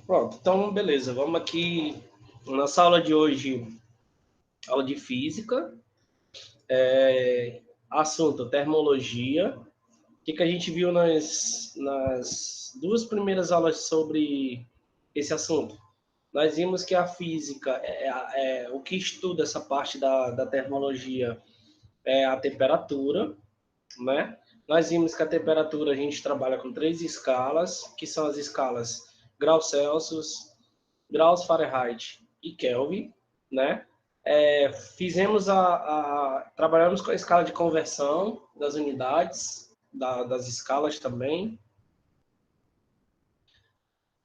Pronto, então beleza, vamos aqui. Nossa aula de hoje, aula de física, assunto termologia. O que a gente viu nas duas primeiras aulas sobre esse assunto? Nós vimos que a física, o que estuda essa parte da termologia é a temperatura, né? Nós vimos que a temperatura a gente trabalha com 3 escalas, que são as escalas graus Celsius, graus Fahrenheit e Kelvin, né? Trabalhamos com a escala de conversão das unidades, das escalas também.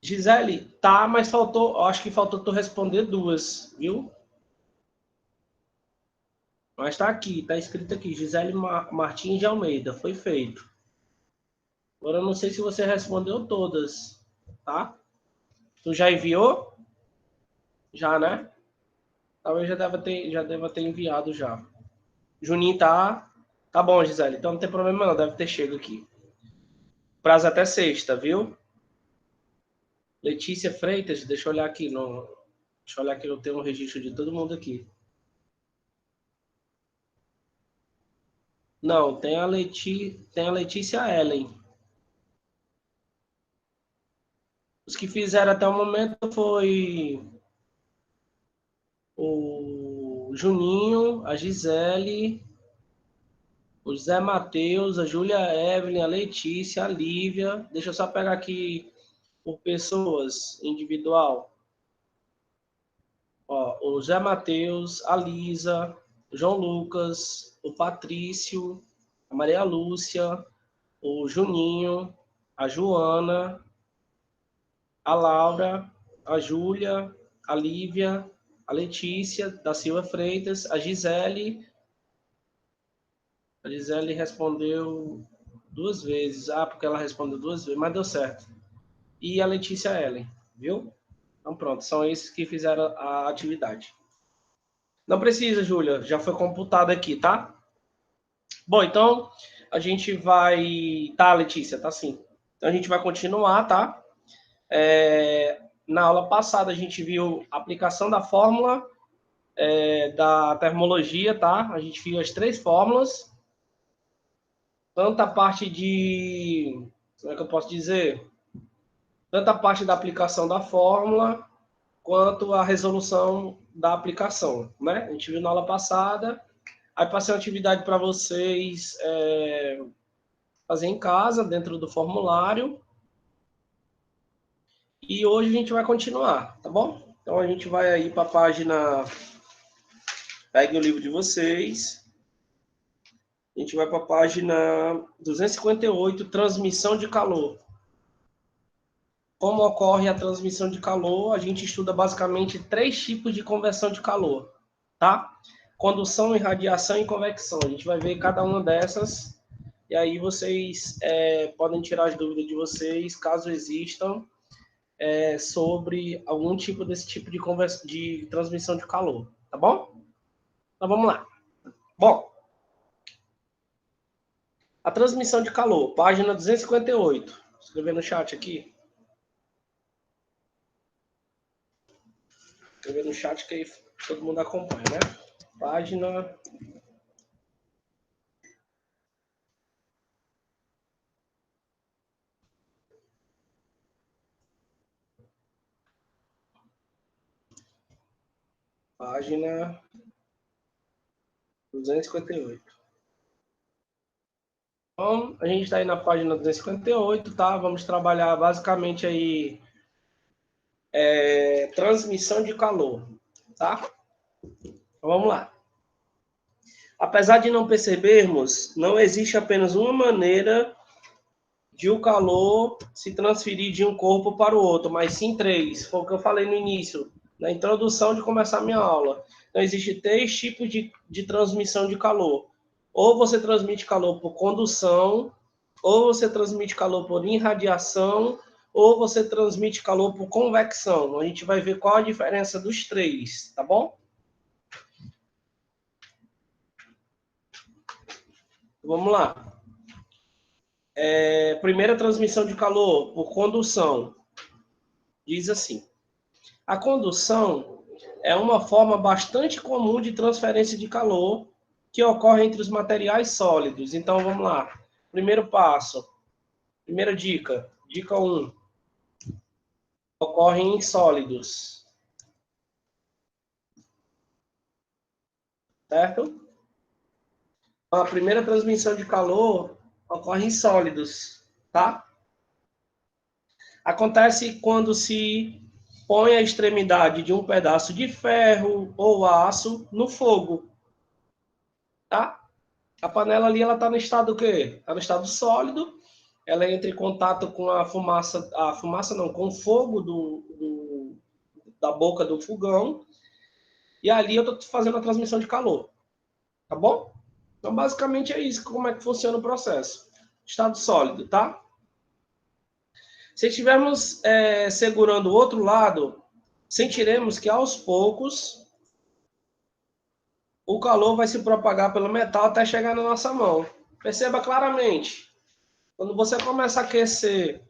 Gisele, tá, mas acho que faltou tu responder duas, viu? Mas tá aqui, tá escrito aqui, Gisele Martins de Almeida, foi feito. Agora eu não sei se você respondeu todas, tá? Tu já enviou? Já, né? Talvez já deva ter enviado já. Juninho tá. Tá bom, Gisele. Então não tem problema não, deve ter chego aqui. Prazo até sexta, viu? Letícia Freitas, deixa eu olhar aqui. Deixa eu olhar que eu tenho um registro de todo mundo aqui. Não, tem a Letícia Ellen. Os que fizeram até o momento foi o Juninho, a Gisele, o Zé Matheus, a Júlia Evelyn, a Letícia, a Lívia. Deixa eu só pegar aqui por pessoas, individual. Ó, o Zé Matheus, a Lisa, o João Lucas, o Patrício, a Maria Lúcia, o Juninho, a Joana, a Laura, a Júlia, a Lívia, a Letícia da Silva Freitas, a Gisele. A Gisele respondeu 2 vezes. Ah, porque ela respondeu 2 vezes, mas deu certo. E a Letícia Ellen, viu? Então pronto, são esses que fizeram a atividade. Não precisa, Júlia, já foi computado aqui, tá? Bom, então a gente vai. Tá, Letícia, tá sim. Então a gente vai continuar, tá? Na aula passada a gente viu a aplicação da fórmula da termologia, tá? A gente viu as 3 fórmulas. Tanto a parte de. Como é que eu posso dizer? Tanto a parte da aplicação da fórmula, quanto a resolução da aplicação, né? A gente viu na aula passada. Aí passei uma atividade para vocês fazer em casa, dentro do formulário. E hoje a gente vai continuar, tá bom? Então a gente vai aí para a página. Pegue o livro de vocês. A gente vai para a página 258, transmissão de calor. Como ocorre a transmissão de calor? A gente estuda basicamente 3 tipos de conversão de calor, tá? Condução, irradiação e convecção. A gente vai ver cada uma dessas. E aí vocês podem tirar as dúvidas de vocês, caso existam, sobre algum tipo desse tipo de transmissão de calor, tá bom? Então vamos lá. Bom, a transmissão de calor, página 258. Vou escrever no chat aqui. Escrever no chat que aí todo mundo acompanha, né? Página página 258. Então, a gente está aí na página 258, tá? Vamos trabalhar basicamente aí transmissão de calor, tá? Então, vamos lá. Apesar de não percebermos, não existe apenas uma maneira de o calor se transferir de um corpo para o outro, mas sim 3. Foi o que eu falei no início, na introdução de começar a minha aula. Então, existem 3 tipos de transmissão de calor. Ou você transmite calor por condução, ou você transmite calor por irradiação, ou você transmite calor por convecção. A gente vai ver qual a diferença dos 3, tá bom? Vamos lá. Primeira transmissão de calor por condução. diz assim: a condução é uma forma bastante comum de transferência de calor que ocorre entre os materiais sólidos. Então, vamos lá. Primeiro passo, primeira dica, dica 1. Ocorre em sólidos. Certo? A primeira transmissão de calor ocorre em sólidos, tá? Acontece quando se põe a extremidade de um pedaço de ferro ou aço no fogo, tá? A panela ali, ela tá no estado o quê? Tá no estado sólido, ela entra em contato com a fumaça não, com o fogo da boca do fogão, e ali eu tô fazendo a transmissão de calor, tá bom? Então, basicamente é isso, como é que funciona o processo. Estado sólido, tá? Se estivermos segurando o outro lado, sentiremos que aos poucos o calor vai se propagar pelo metal até chegar na nossa mão. Perceba claramente, quando você começa a aquecer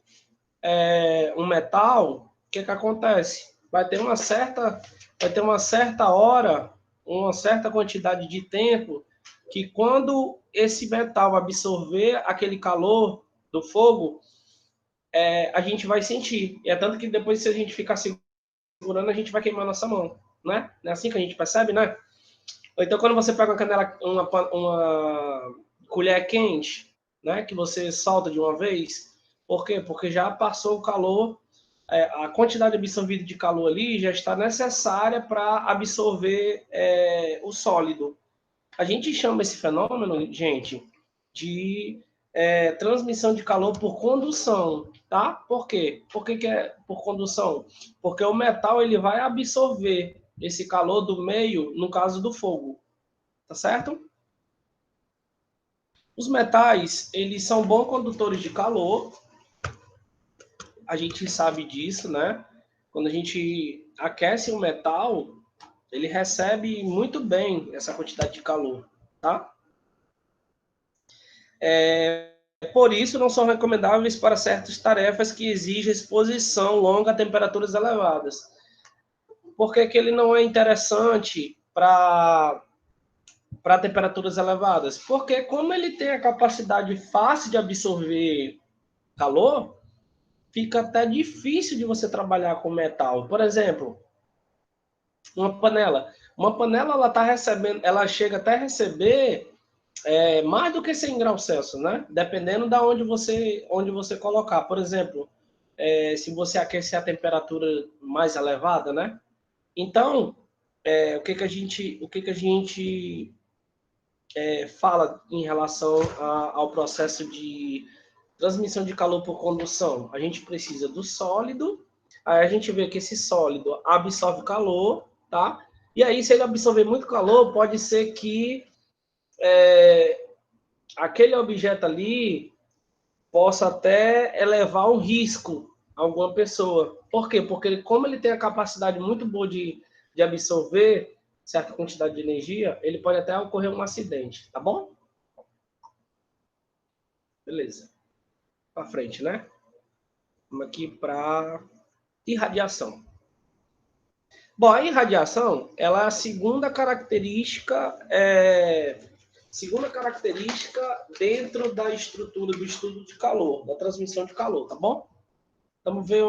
um metal, o que acontece? Vai ter uma certa hora, uma certa quantidade de tempo, que quando esse metal absorver aquele calor do fogo, a gente vai sentir. É tanto que depois, se a gente ficar segurando, a gente vai queimar nossa mão, né? Não é assim que a gente percebe, né? Ou então, quando você pega uma colher quente, né? Que você solta de uma vez. Por quê? Porque já passou o calor, a quantidade absorvida de calor ali já está necessária para absorver o sólido. A gente chama esse fenômeno, gente, de transmissão de calor por condução, tá? Por quê? Por que é por condução? Porque o metal ele vai absorver esse calor do meio, no caso do fogo, tá certo? Os metais, eles são bons condutores de calor, a gente sabe disso, né? Quando a gente aquece o metal, ele recebe muito bem essa quantidade de calor, tá? Por isso, não são recomendáveis para certas tarefas que exigem exposição longa a temperaturas elevadas. Por que ele não é interessante para temperaturas elevadas? Porque como ele tem a capacidade fácil de absorver calor, fica até difícil de você trabalhar com metal. Por exemplo, uma panela. Uma panela, ela tá recebendo, ela chega até a receber mais do que 100 graus Celsius, né? Dependendo da onde você colocar. Por exemplo, se você aquecer a temperatura mais elevada, né? Então, o que a gente fala em relação ao processo de transmissão de calor por condução? A gente precisa do sólido, aí a gente vê que esse sólido absorve calor, tá? E aí, se ele absorver muito calor, pode ser que aquele objeto ali possa até elevar um risco a alguma pessoa. Por quê? Porque como ele tem a capacidade muito boa de absorver certa quantidade de energia, ele pode até ocorrer um acidente, tá bom? Beleza. Para frente, né? Vamos aqui para irradiação. Bom, a irradiação, ela é a segunda característica dentro da estrutura do estudo de calor, da transmissão de calor, tá bom? Vamos ver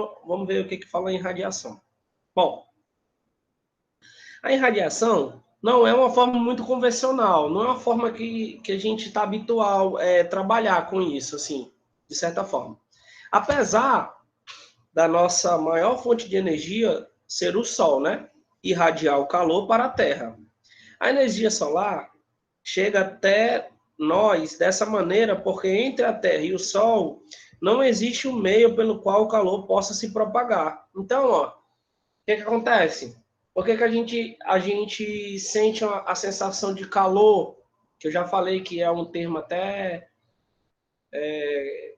o que fala em radiação. Bom, a irradiação não é uma forma muito convencional, não é uma forma que a gente está habitual trabalhar com isso, assim, de certa forma. Apesar da nossa maior fonte de energia ser o Sol, né? Irradiar o calor para a Terra. A energia solar chega até nós dessa maneira porque entre a Terra e o Sol não existe um meio pelo qual o calor possa se propagar. Então, ó, o que acontece? Por que a gente sente a sensação de calor, que eu já falei que é um termo até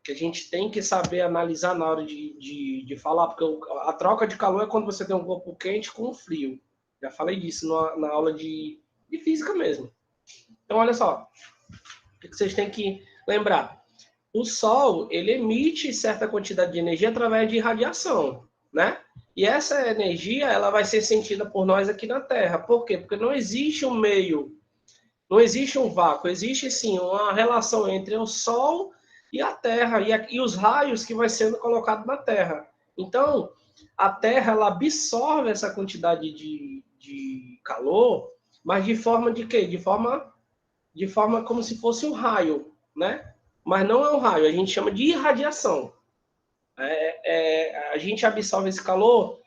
que a gente tem que saber analisar na hora de falar, porque a troca de calor é quando você tem um corpo quente com frio. Já falei disso na aula de física mesmo. Então, olha só, o que vocês têm que lembrar? O Sol, ele emite certa quantidade de energia através de radiação, né? E essa energia, ela vai ser sentida por nós aqui na Terra. Por quê? Porque não existe um meio, não existe um vácuo, existe sim uma relação entre o Sol e a Terra, e os raios que vai sendo colocado na Terra. Então, a Terra, ela absorve essa quantidade de calor, mas de forma de quê? De forma como se fosse um raio, né? Mas não é um raio, a gente chama de irradiação. A gente absorve esse calor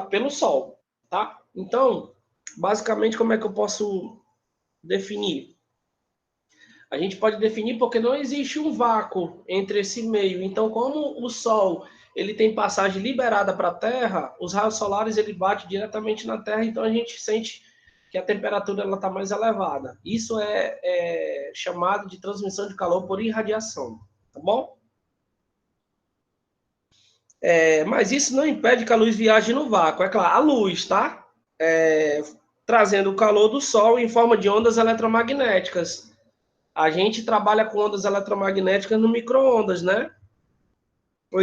pelo Sol, tá? Então, basicamente, como é que eu posso definir? A gente pode definir porque não existe um vácuo entre esse meio. Então, como o Sol ele tem passagem liberada para a Terra, os raios solares ele bate diretamente na Terra, então a gente sente que a temperatura ela está mais elevada. Isso é chamado de transmissão de calor por irradiação, tá bom? Mas isso não impede que a luz viaje no vácuo. É claro, a luz, tá? Trazendo o calor do Sol em forma de ondas eletromagnéticas. A gente trabalha com ondas eletromagnéticas no micro-ondas, né? Ou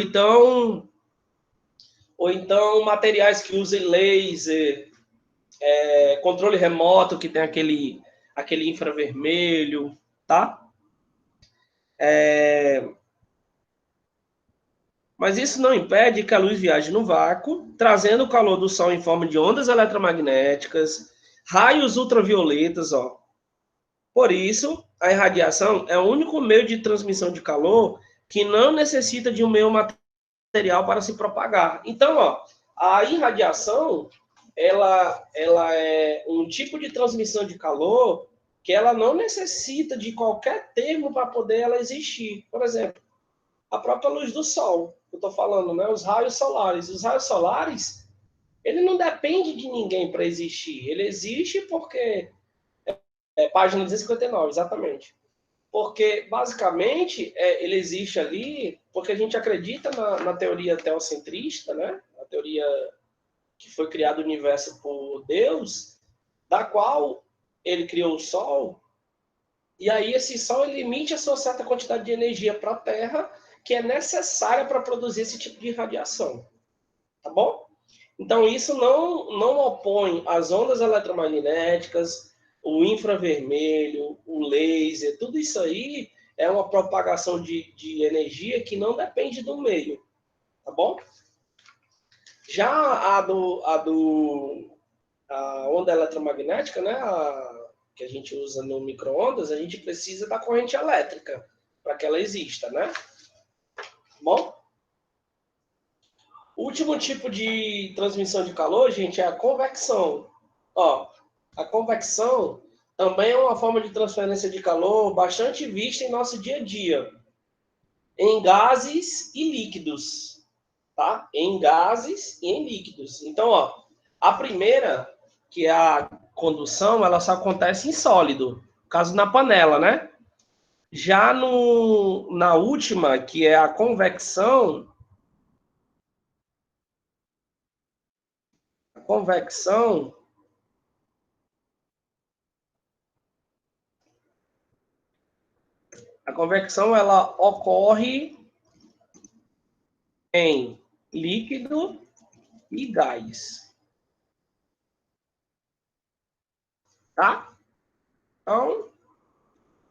então materiais que usem laser, controle remoto, que tem aquele infravermelho, tá? Mas isso não impede que a luz viaje no vácuo, trazendo o calor do Sol em forma de ondas eletromagnéticas, raios ultravioletas, ó. Por isso, a irradiação é o único meio de transmissão de calor que não necessita de um meio material para se propagar. Então, ó, a irradiação, ela é um tipo de transmissão de calor que ela não necessita de qualquer termo para poder ela existir. Por exemplo, a própria luz do Sol, eu estou falando, né? Os raios solares. Os raios solares, ele não depende de ninguém para existir. Ele existe porque... página 259, exatamente. Porque, basicamente, ele existe ali porque a gente acredita na teoria teocentrista, né? A teoria que foi criado o universo por Deus, da qual ele criou o Sol, e aí esse Sol ele emite a sua certa quantidade de energia para a Terra, que é necessária para produzir esse tipo de radiação. Tá bom? Então, isso não opõe as ondas eletromagnéticas, o infravermelho, o laser, tudo isso aí é uma propagação de energia que não depende do meio, tá bom? Já a onda eletromagnética, né, que a gente usa no micro-ondas, a gente precisa da corrente elétrica para que ela exista, né? Bom? O último tipo de transmissão de calor, gente, é a convecção. Ó, a convecção também é uma forma de transferência de calor bastante vista em nosso dia a dia, em gases e líquidos, tá? Em gases e em líquidos. Então, ó, a primeira, que é a condução, ela só acontece em sólido, caso na panela, né? Já na última, que é a convecção, convecção A convecção ela ocorre em líquido e gás, tá? Então,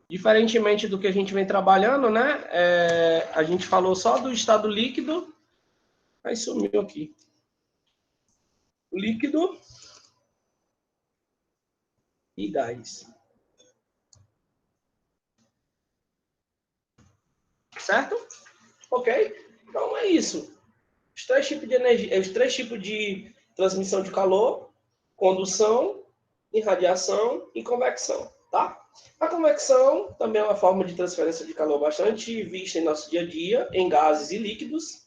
diferentemente do que a gente vem trabalhando, né? A gente falou só do estado líquido, aí sumiu aqui. Líquido e gás. Certo? Ok? Então é isso. Os três tipos de energia, os três tipos de transmissão de calor, condução, irradiação e convecção, tá? A convecção também é uma forma de transferência de calor bastante vista em nosso dia a dia, em gases e líquidos.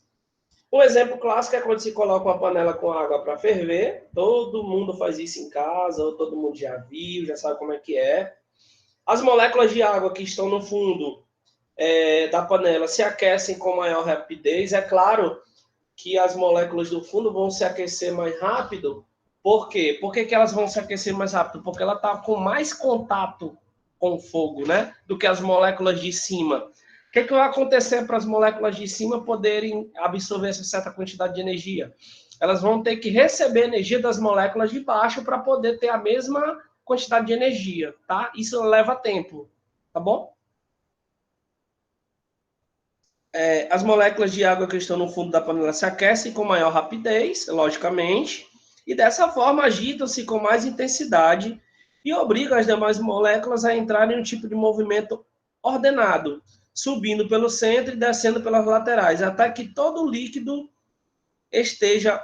Um exemplo clássico é quando se coloca uma panela com água para ferver. Todo mundo faz isso em casa, ou todo mundo já viu, já sabe como é que é. As moléculas de água que estão no fundo da panela se aquecem com maior rapidez. É claro que as moléculas do fundo vão se aquecer mais rápido. Por quê? Por que elas vão se aquecer mais rápido? Porque ela está com mais contato com o fogo, né? Do que as moléculas de cima. O que vai acontecer para as moléculas de cima poderem absorver essa certa quantidade de energia? elas vão ter que receber energia das moléculas de baixo para poder ter a mesma quantidade de energia, tá? Isso leva tempo, tá bom? As moléculas de água que estão no fundo da panela se aquecem com maior rapidez, logicamente, e dessa forma agitam-se com mais intensidade e obrigam as demais moléculas a entrarem em um tipo de movimento ordenado, subindo pelo centro e descendo pelas laterais, até que todo o líquido esteja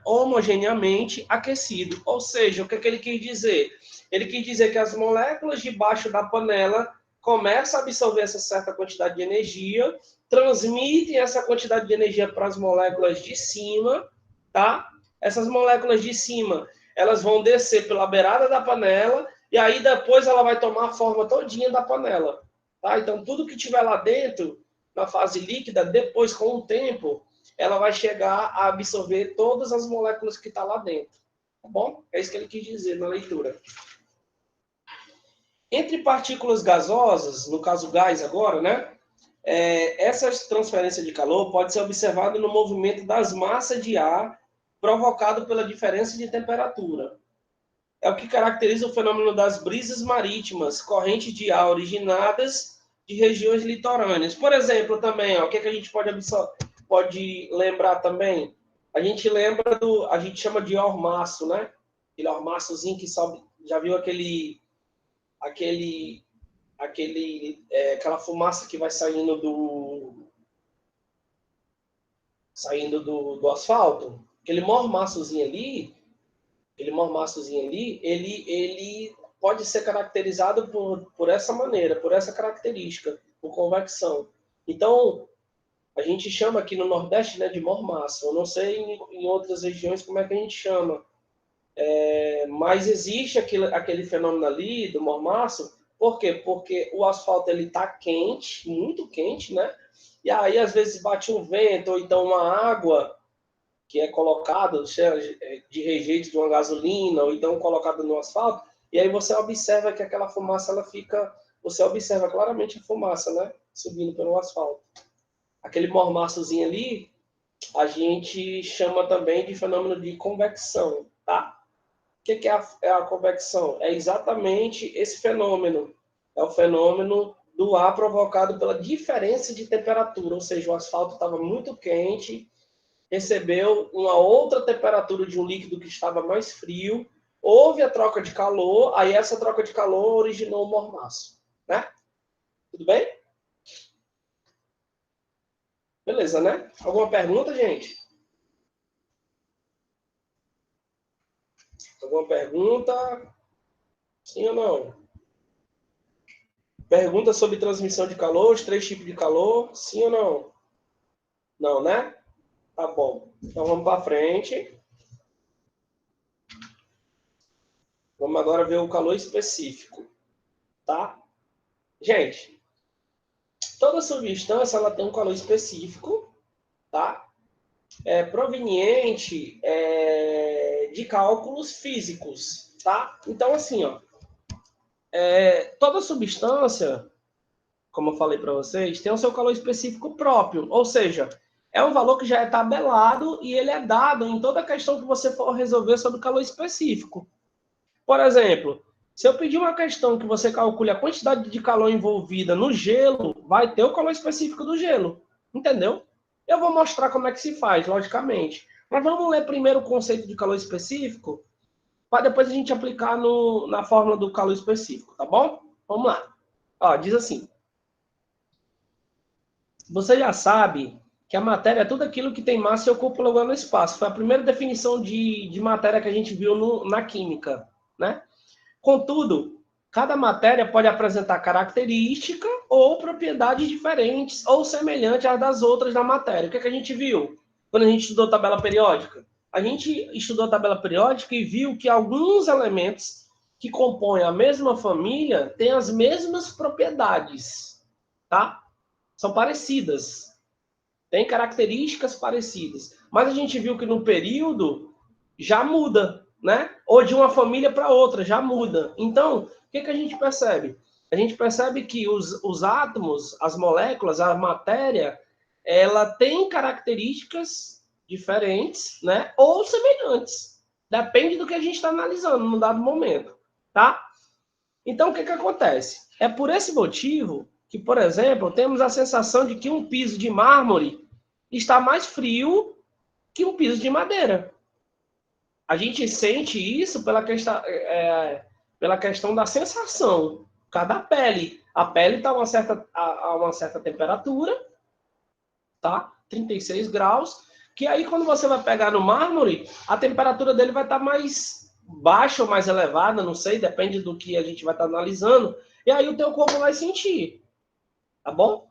homogeneamente aquecido. Ou seja, o que ele quis dizer? Ele quis dizer que as moléculas de baixo da panela começam a absorver essa certa quantidade de energia, transmitem essa quantidade de energia para as moléculas de cima, tá? Essas moléculas de cima, elas vão descer pela beirada da panela e aí depois ela vai tomar a forma todinha da panela, tá? Então, tudo que tiver lá dentro, na fase líquida, depois, com o tempo, ela vai chegar a absorver todas as moléculas que estão lá dentro. Tá bom? É isso que ele quis dizer na leitura. Entre partículas gasosas, no caso gás agora, né? Essa transferência de calor pode ser observada no movimento das massas de ar provocado pela diferença de temperatura. É o que caracteriza o fenômeno das brisas marítimas, correntes de ar originadas de regiões litorâneas. Por exemplo, também, ó, o que a gente pode lembrar também? A gente lembra a gente chama de ormaço, né? Aquele ormaçozinho que sobe, já viu aquela fumaça que vai saindo do asfalto? Aquele mormaçozinho ali, ele pode ser caracterizado por essa maneira, por essa característica, por convecção. Então, a gente chama aqui no Nordeste, né, de mormaço. Eu não sei em outras regiões como é que a gente chama. Mas existe aquele fenômeno ali do mormaço. Por quê? Porque o asfalto está quente, muito quente, né? E aí, às vezes, bate um vento ou então uma água que é colocada de rejeito de uma gasolina ou então colocada no asfalto. E aí você observa que aquela fumaça, ela fica... Você observa claramente a fumaça, né? Subindo pelo asfalto. Aquele mormaçozinho ali, a gente chama também de fenômeno de convecção, tá? O que é a convecção? É exatamente esse fenômeno. É o fenômeno do ar provocado pela diferença de temperatura, ou seja, o asfalto estava muito quente, recebeu uma outra temperatura de um líquido que estava mais frio, houve a troca de calor, aí essa troca de calor originou o mormaço, né? Tudo bem? Beleza, né? Alguma pergunta, gente? Alguma pergunta? Sim ou não? Pergunta sobre transmissão de calor, os 3 tipos de calor, sim ou não? Não, né? Tá bom. Então vamos para frente. Vamos agora ver o calor específico, tá? Gente, toda substância ela tem um calor específico, tá? Proveniente de cálculos físicos, tá? Então assim, ó, toda substância, como eu falei para vocês, tem o seu calor específico próprio, ou seja, é um valor que já é tabelado e ele é dado em toda questão que você for resolver sobre calor específico. Por exemplo, se eu pedir uma questão que você calcule a quantidade de calor envolvida no gelo, vai ter o calor específico do gelo, entendeu? Eu vou mostrar como é que se faz, logicamente. Mas vamos ler primeiro o conceito de calor específico, para depois a gente aplicar na fórmula do calor específico, tá bom? Vamos lá. Ó, diz assim: você já sabe que a matéria é tudo aquilo que tem massa e ocupa lugar no espaço. Foi a primeira definição de matéria que a gente viu na química, né? Contudo, cada matéria pode apresentar característica ou propriedades diferentes ou semelhantes às das outras da matéria. O que a gente viu quando a gente estudou tabela periódica? A gente estudou a tabela periódica e viu que alguns elementos que compõem a mesma família têm as mesmas propriedades, tá? São parecidas, têm características parecidas. Mas a gente viu que no período já muda, né? Ou de uma família para outra, já muda. Então, o que a gente percebe? A gente percebe que os átomos, as moléculas, a matéria, ela tem características diferentes, né? Ou semelhantes. Depende do que a gente está analisando no dado momento, tá? Então, o que acontece? É por esse motivo que, por exemplo, temos a sensação de que um piso de mármore está mais frio que um piso de madeira. A gente sente isso pela questão da sensação, cada pele. A pele está a uma certa temperatura, tá? 36 graus, que aí quando você vai pegar no mármore, a temperatura dele vai estar mais baixa ou mais elevada, não sei, depende do que a gente vai estar analisando, e aí o teu corpo vai sentir, tá bom?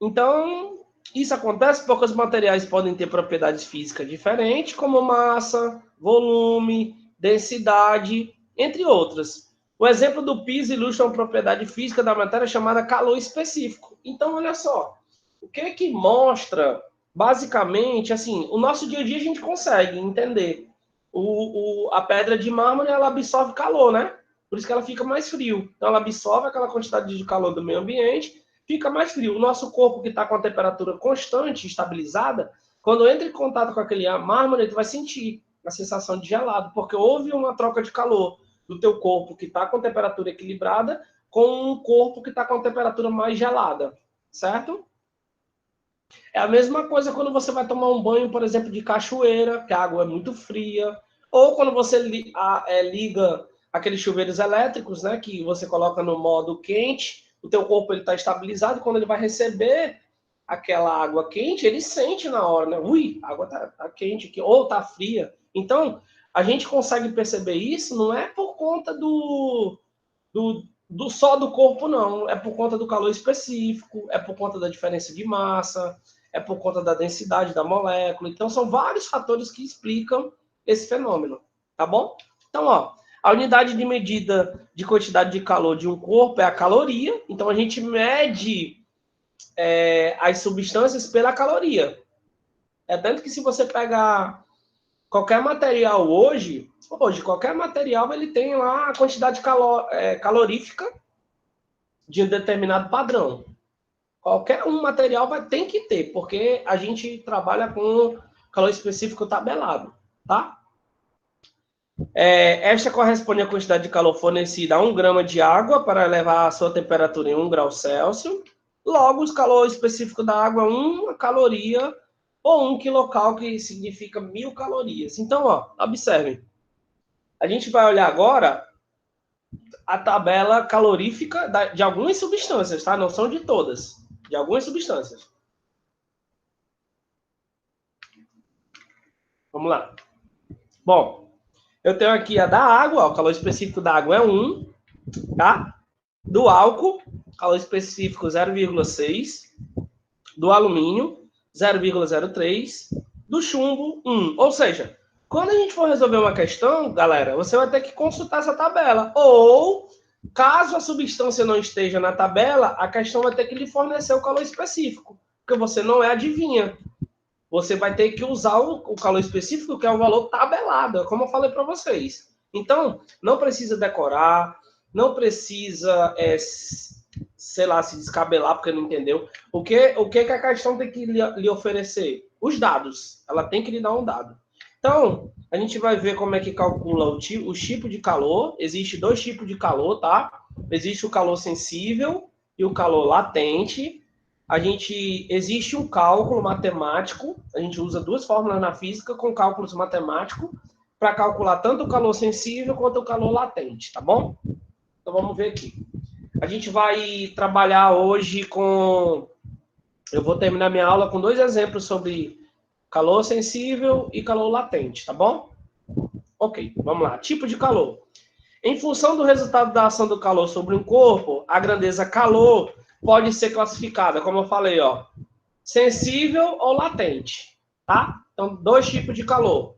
Então, isso acontece porque os materiais podem ter propriedades físicas diferentes, como massa, volume, densidade, entre outras. O exemplo do piso ilustra uma propriedade física da matéria chamada calor específico. Então, olha só, o que mostra, basicamente, assim, o nosso dia a dia a gente consegue entender. A pedra de mármore, ela absorve calor, né? Por isso que ela fica mais frio. Então, ela absorve aquela quantidade de calor do meio ambiente, fica mais frio. O nosso corpo, que está com a temperatura constante, estabilizada, quando entra em contato com aquele mármore, ele vai sentir a sensação de gelado, porque houve uma troca de calor do teu corpo, que está com temperatura equilibrada, com um corpo que está com temperatura mais gelada, certo? É a mesma coisa quando você vai tomar um banho, por exemplo, de cachoeira, que a água é muito fria, ou quando você liga aqueles chuveiros elétricos, né, que você coloca no modo quente, o teu corpo está estabilizado, quando ele vai receber aquela água quente, ele sente na hora, né? Ui, a água tá quente aqui, ou tá fria. Então, a gente consegue perceber isso, não é por conta do só do corpo, não. É por conta do calor específico, é por conta da diferença de massa, é por conta da densidade da molécula. Então, são vários fatores que explicam esse fenômeno, tá bom? Então, ó, a unidade de medida de quantidade de calor de um corpo é a caloria. Então, a gente mede as substâncias pela caloria. É tanto que se você pegar qualquer material hoje, qualquer material ele tem lá a quantidade calorífica de um determinado padrão. Qualquer um material tem que ter, porque a gente trabalha com calor específico tabelado, tá? Esta corresponde à quantidade de calor fornecida a 1 grama de água para elevar a sua temperatura em 1 grau Celsius. Logo, o calor específico da água é 1 caloria ou 1 quilocal, que significa 1000 calorias. Então, ó, observem. A gente vai olhar agora a tabela calorífica de algumas substâncias, tá? Não são de todas. De algumas substâncias. Vamos lá. Bom, eu tenho aqui a da água, ó, o calor específico da água é 1, tá? Do álcool, calor específico 0,6. Do alumínio, 0,03. Do chumbo, 1. Ou seja, quando a gente for resolver uma questão, galera, você vai ter que consultar essa tabela. Ou, caso a substância não esteja na tabela, a questão vai ter que lhe fornecer o calor específico, porque você não é adivinha. Você vai ter que usar o calor específico, que é um valor tabelado, como eu falei para vocês. Então, não precisa decorar, não precisa, sei lá, se descabelar porque não entendeu. O que a questão tem que lhe oferecer? Os dados. Ela tem que lhe dar um dado. Então, a gente vai ver como é que calcula o tipo de calor. Existe 2 tipos de calor, tá? Existe o calor sensível e o calor latente. Existe um cálculo matemático, a gente usa 2 fórmulas na física com cálculos matemáticos para calcular tanto o calor sensível quanto o calor latente, tá bom? Então vamos ver aqui. A gente vai trabalhar hoje com... Eu vou terminar minha aula com 2 exemplos sobre calor sensível e calor latente, tá bom? Ok, vamos lá. Tipo de calor. Em função do resultado da ação do calor sobre um corpo, a grandeza calor pode ser classificada, como eu falei, ó, sensível ou latente, tá? Então, 2 tipos de calor.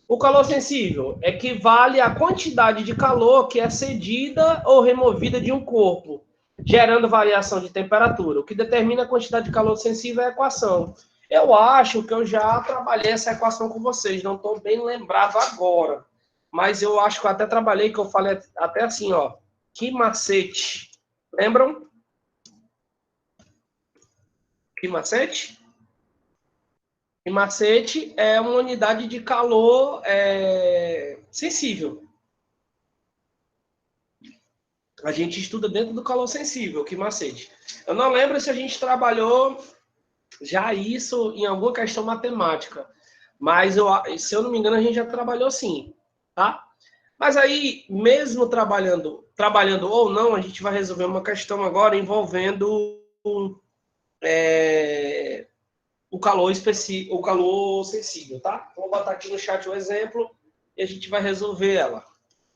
O calor sensível equivale à quantidade de calor que é cedida ou removida de um corpo, gerando variação de temperatura. O que determina a quantidade de calor sensível é a equação. Eu acho que eu já trabalhei essa equação com vocês, não estou bem lembrado agora. Mas eu acho que eu até trabalhei, que eu falei até assim, ó. Que macete. Lembram? Que macete? E macete é uma unidade de calor sensível. A gente estuda dentro do calor sensível, que macete. Eu não lembro se a gente trabalhou já isso em alguma questão matemática, mas se eu não me engano a gente já trabalhou sim, tá? Mas aí, mesmo trabalhando ou não, a gente vai resolver uma questão agora envolvendo o calor específico, o calor sensível, tá? Vou botar aqui no chat o exemplo e a gente vai resolver ela.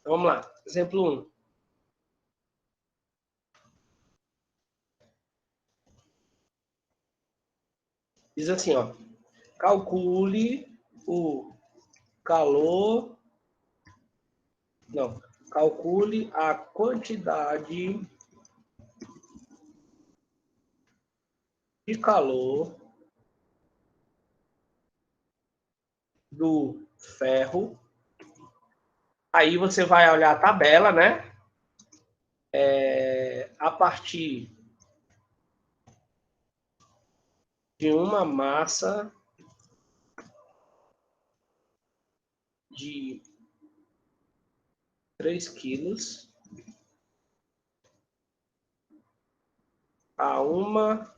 Então, vamos lá. Exemplo 1. Diz assim, ó. Calcule o calor... Não. Calcule a quantidade de calor do ferro. Aí você vai olhar a tabela, né? A partir de uma massa de 3 quilos a uma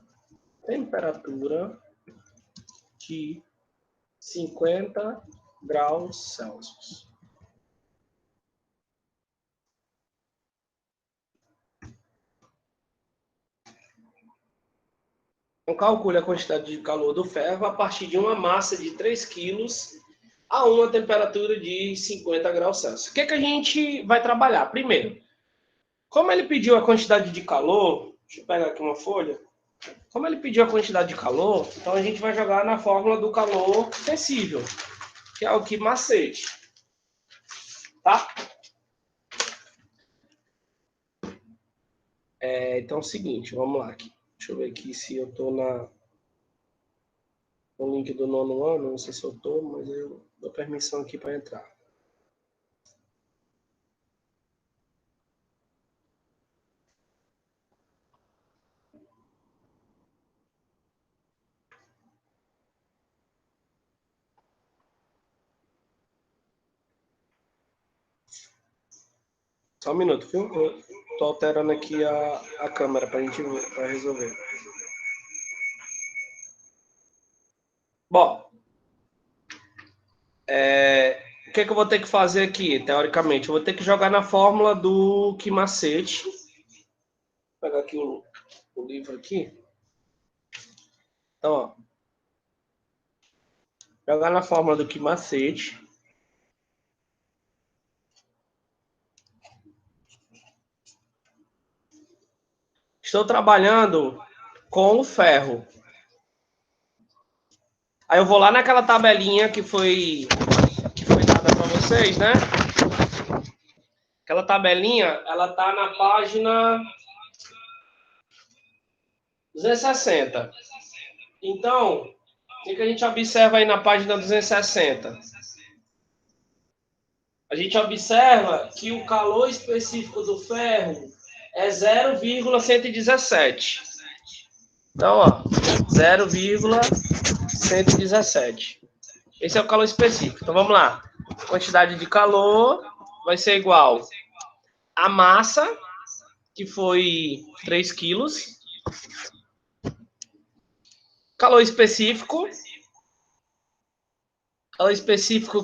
temperatura de 50 graus Celsius. Então, calcule a quantidade de calor do ferro a partir de uma massa de 3 quilos a uma temperatura de 50 graus Celsius. O que a gente vai trabalhar? Primeiro, como ele pediu a quantidade de calor, deixa eu pegar aqui uma folha. Como ele pediu a quantidade de calor, então a gente vai jogar na fórmula do calor sensível, que é o que macete. Tá? Então é o seguinte, vamos lá aqui. Deixa eu ver aqui se eu estou no link do 9º ano, não sei se eu estou, mas eu dou permissão aqui para entrar. Só um minuto, viu? Eu estou alterando aqui a câmera para a gente ver, para resolver. Bom, o que eu vou ter que fazer aqui, teoricamente? Eu vou ter que jogar na fórmula do que macete. Vou pegar aqui o livro aqui. Então, ó, jogar na fórmula do que macete. Estou trabalhando com o ferro. Aí eu vou lá naquela tabelinha que foi dada para vocês, né? Aquela tabelinha, ela tá na página 260. Então, o que a gente observa aí na página 260? A gente observa que o calor específico do ferro é 0,117. Então, ó, 0,117. Esse é o calor específico. Então, vamos lá. A quantidade de calor vai ser igual a massa, que foi 3 quilos. Calor específico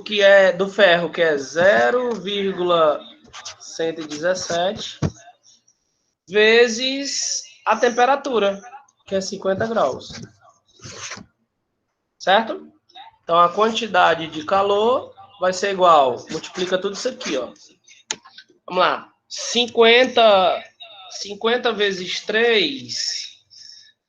que é do ferro, que é 0,117 vezes a temperatura, que é 50 graus. Certo? Então, a quantidade de calor vai ser igual, multiplica tudo isso aqui, ó. Vamos lá. 50 vezes 3...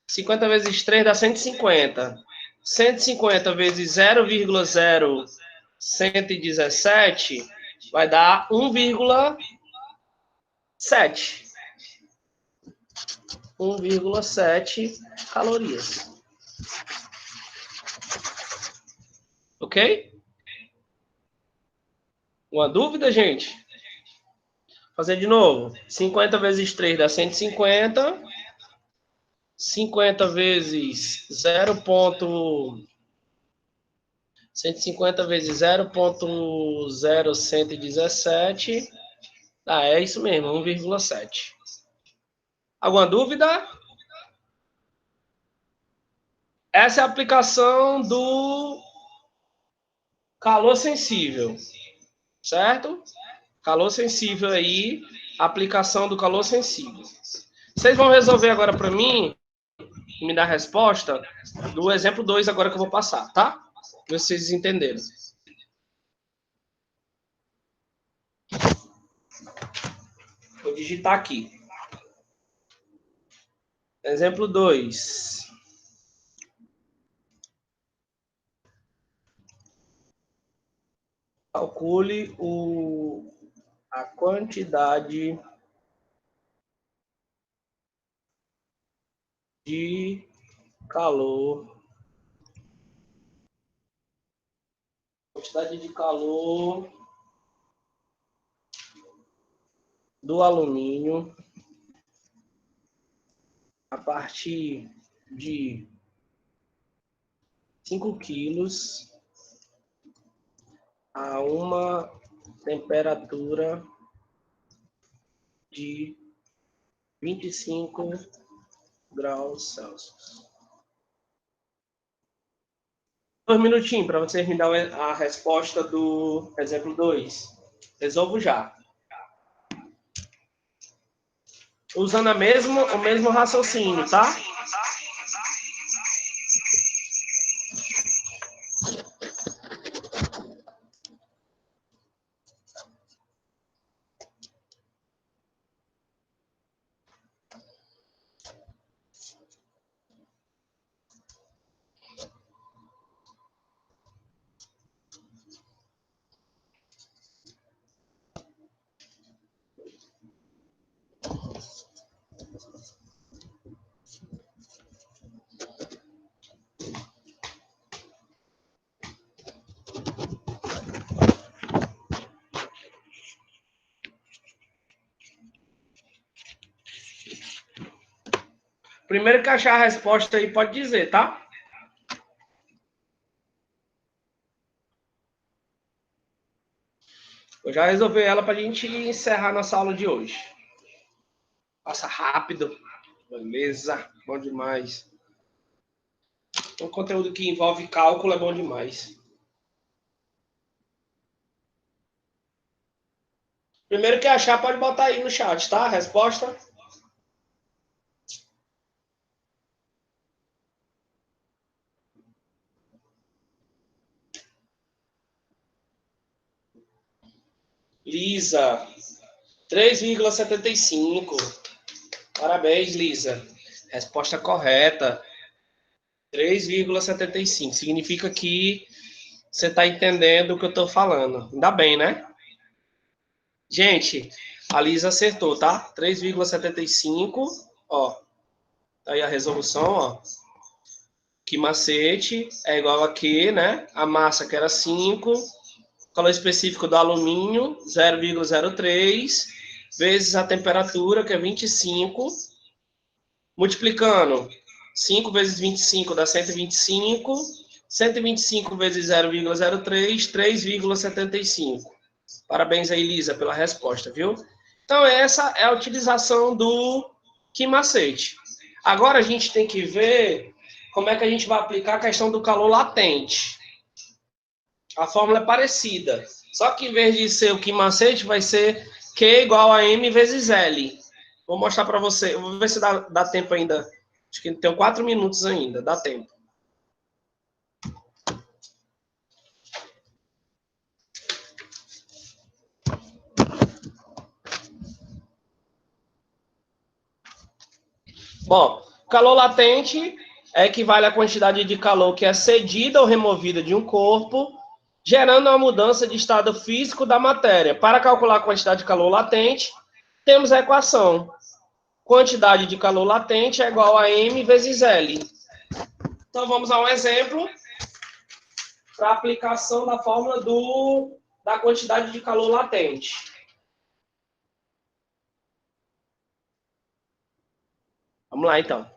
50 vezes 3 dá 150. 150 vezes 0,0117 vai dar 1,7. 1,7 calorias. Ok? Uma dúvida, gente? Fazer de novo. 50 vezes 3 dá 150. 50 vezes 0,117 150 vezes 0,0117. É isso mesmo, 1,7. Alguma dúvida? Essa é a aplicação do calor sensível, certo? Calor sensível aí, aplicação do calor sensível. Vocês vão resolver agora para mim, me dar a resposta do exemplo 2 agora que eu vou passar, tá? Pra vocês entenderam. Vou digitar aqui. Exemplo 2. Calcule a quantidade de calor. Quantidade de calor do alumínio a partir de 5 quilos a uma temperatura de 25 graus Celsius. 2 minutinhos para vocês me dar a resposta do exemplo 2. Resolvo já. Usando o mesmo raciocínio, tá? Primeiro que achar a resposta aí, pode dizer, tá? Eu já resolvi ela para a gente encerrar nossa aula de hoje. Passa rápido. Beleza. Bom demais. Um conteúdo que envolve cálculo é bom demais. Primeiro que achar, pode botar aí no chat, tá? A resposta. Lisa. 3,75. Parabéns, Lisa. Resposta correta. 3,75. Significa que você está entendendo o que eu estou falando. Ainda bem, né? Gente, a Lisa acertou, tá? 3,75. Ó, tá aí a resolução, ó. Que macete é igual a Q, né? A massa que era 5. Calor específico do alumínio, 0,03. Vezes a temperatura, que é 25. Multiplicando 5 vezes 25 dá 125. 125 vezes 0,03, 3,75. Parabéns aí, Lisa, pela resposta, viu? Então, essa é a utilização do que macete. Agora a gente tem que ver como é que a gente vai aplicar a questão do calor latente. A fórmula é parecida, só que em vez de ser o que macete, vai ser Q igual a M vezes L. Vou mostrar para você. Vou ver se dá tempo ainda. Acho que tem 4 minutos ainda. Dá tempo. Bom, calor latente equivale à quantidade de calor que é cedida ou removida de um corpo, gerando uma mudança de estado físico da matéria. Para calcular a quantidade de calor latente, temos a equação. Quantidade de calor latente é igual a M vezes L. Então, vamos a um exemplo para a aplicação da fórmula da quantidade de calor latente. Vamos lá, então.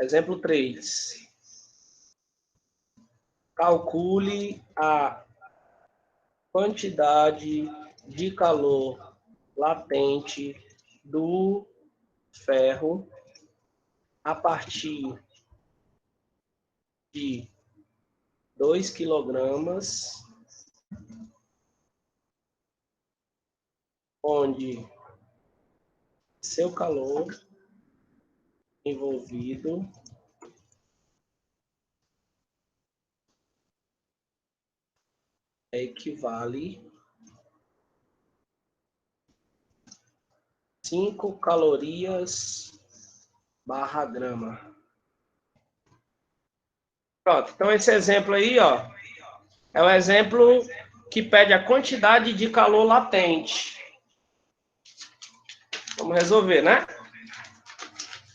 Exemplo 3. calcule a quantidade de calor latente do ferro a partir de 2 quilogramas, onde seu calor envolvido equivale 5 calorias barra grama. Pronto, então esse exemplo aí, ó, é um exemplo que pede a quantidade de calor latente. Vamos resolver, né?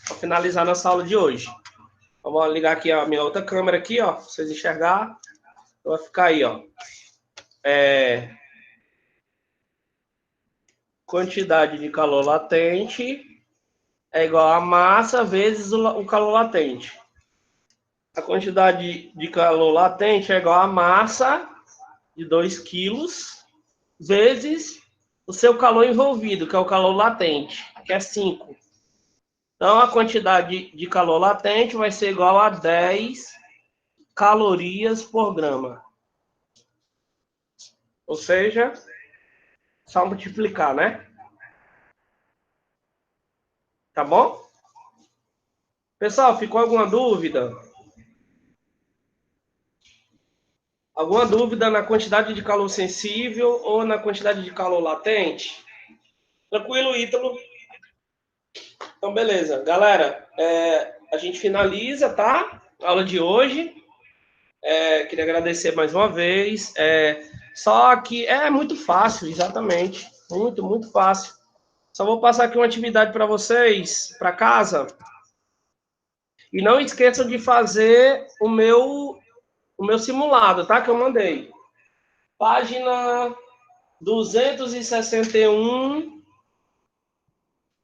Para finalizar nossa aula de hoje. Vamos ligar aqui a minha outra câmera aqui, ó, para vocês enxergar. Vai ficar aí, ó. Quantidade de calor latente é igual a massa vezes o calor latente. A quantidade de calor latente é igual a massa de 2 quilos vezes o seu calor envolvido, que é o calor latente, que é 5. Então, a quantidade de calor latente vai ser igual a 10 calorias por grama. Ou seja, só multiplicar, né? Tá bom? Pessoal, ficou alguma dúvida? Alguma dúvida na quantidade de calor sensível ou na quantidade de calor latente? Tranquilo, Ítalo? Então, beleza. Galera, a gente finaliza, tá? A aula de hoje. Queria agradecer mais uma vez. Só que é muito fácil, exatamente. Muito, muito fácil. Só vou passar aqui uma atividade para vocês, para casa. E não esqueçam de fazer o meu simulado, tá? Que eu mandei. Página 261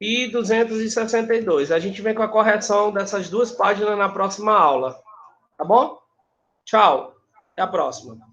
e 262. A gente vem com a correção dessas duas páginas na próxima aula. Tá bom? Tchau. Até a próxima.